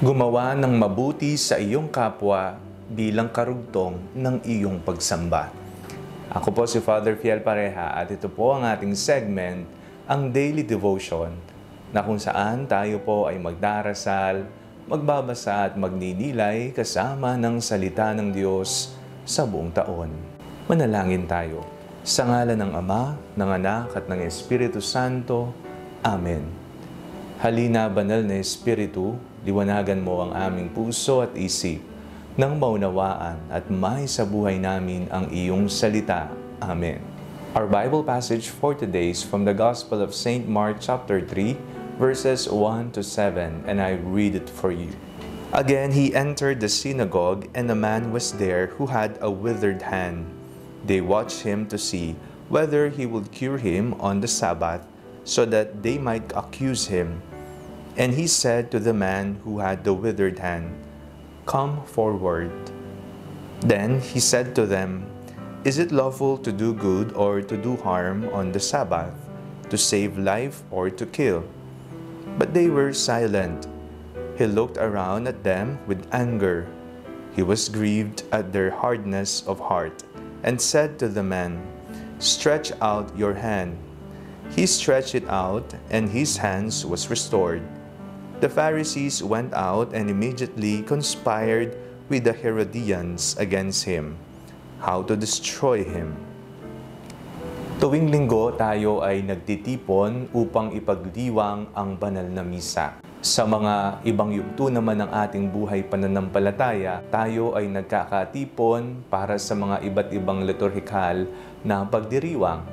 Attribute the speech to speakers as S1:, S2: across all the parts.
S1: Gumawa ng mabuti sa iyong kapwa bilang karugtong ng iyong pagsamba. Ako po si Father Fiel Pareha at ito po ang ating segment, ang Daily Devotion, na kung saan tayo po ay magdarasal, magbabasa at magninilay kasama ng salita ng Diyos sa buong taon. Manalangin tayo. Sa ngalan ng Ama, ng Anak at ng Espiritu Santo. Amen. Halina, banal na Espiritu, liwanagan mo ang aming puso at isip nang maunawaan at maisabuhay namin ang iyong salita. Amen. Our Bible passage for today is from the Gospel of St. Mark chapter 3, verses 1 to 7, and I read it for you. Again, he entered the synagogue, and a man was there who had a withered hand. They watched him to see whether he would cure him on the Sabbath, so that they might accuse him. And he said to the man who had the withered hand, "Come forward." Then he said to them, "Is it lawful to do good or to do harm on the Sabbath, to save life or to kill?" But they were silent. He looked around at them with anger. He was grieved at their hardness of heart, and said to the man, "Stretch out your hand." He stretched it out, and his hands was restored. The Pharisees went out and immediately conspired with the Herodians against him, how to destroy him. Tuwing linggo tayo ay nagtitipon upang ipagdiwang ang banal na misa. Sa mga ibang yugto naman ng ating buhay pananampalataya, tayo ay nagkakatipon para sa mga iba't ibang liturhikal na pagdiriwang,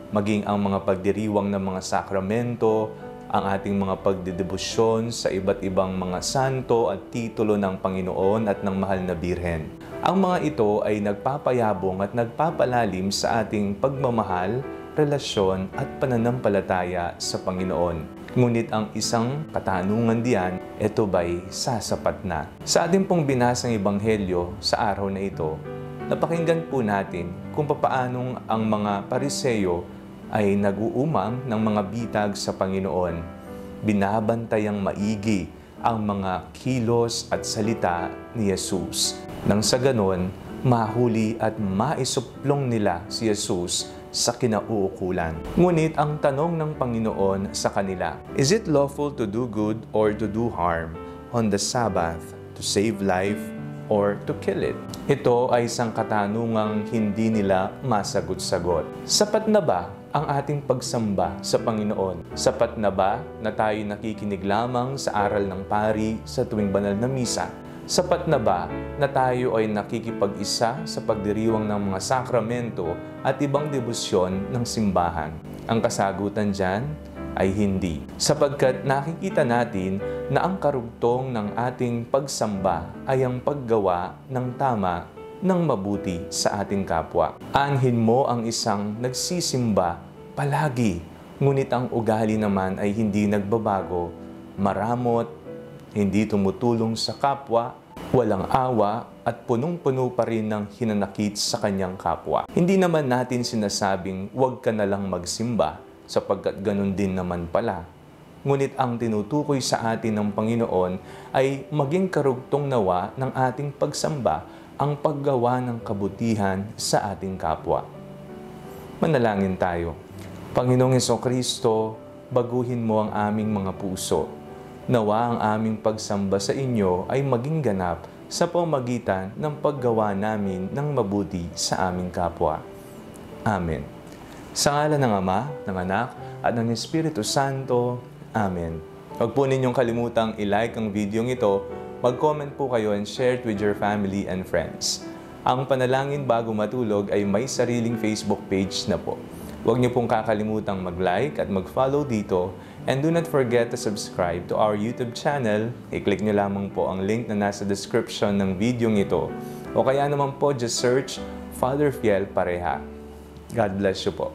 S1: maging ang mga pagdiriwang ng mga sakramento, ang ating mga pagdedebosyon sa iba't ibang mga santo at titulo ng Panginoon at ng Mahal na Birhen. Ang mga ito ay nagpapayabong at nagpapalalim sa ating pagmamahal, relasyon at pananampalataya sa Panginoon. Ngunit ang isang katanungan diyan, ito ba'y sasapat na? Sa ating pong binasang ebanghelyo sa araw na ito, napakinggan po natin kung papaanong ang mga Pariseyo ay nag-uumang ng mga bitag sa Panginoon. Binabantayang maigi ang mga kilos at salita ni Jesus. Nang sa ganon, mahuli at maisuplong nila si Jesus sa kinauukulan. Ngunit ang tanong ng Panginoon sa kanila, "Is it lawful to do good or to do harm on the Sabbath, to save life or to kill it?" Ito ay isang katanungang hindi nila masagot-sagot. Sapat na ba ang ating pagsamba sa Panginoon? Sapat na ba na tayo nakikinig lamang sa aral ng pari sa tuwing banal na misa? Sapat na ba na tayo ay nakikipag-isa sa pagdiriwang ng mga sakramento at ibang debosyon ng simbahan? Ang kasagutan dyan ay hindi. Sapagkat nakikita natin na ang karugtong ng ating pagsamba ay ang paggawa ng tama ng mabuti sa ating kapwa. Anhin mo ang isang nagsisimba palagi, ngunit ang ugali naman ay hindi nagbabago, maramot, hindi tumutulong sa kapwa, walang awa at punong-puno pa rin ng hinanakit sa kanyang kapwa. Hindi naman natin sinasabing huwag ka na lang magsimba, sapagkat ganun din naman pala. Ngunit ang tinutukoy sa atin ng Panginoon ay maging karugtong nawa ng ating pagsamba ang paggawa ng kabutihan sa ating kapwa. Manalangin tayo. Panginoong Hesukristo, baguhin mo ang aming mga puso. Nawa ang aming pagsamba sa inyo ay maging ganap sa pamamagitan ng paggawa namin ng mabuti sa aming kapwa. Amen. Sa ngalan ng Ama, ng Anak, at ng Espiritu Santo. Amen. Huwag po ninyong kalimutang i-like ang video ito, mag-comment po kayo and share it with your family and friends. Ang Panalangin Bago Matulog ay may sariling Facebook page na po. Huwag niyo pong kakalimutang mag-like at mag-follow dito, and do not forget to subscribe to our YouTube channel. I-click niyo lamang po ang link na nasa description ng video ito. O kaya naman po, just search Father Fiel Pareha. God bless you po.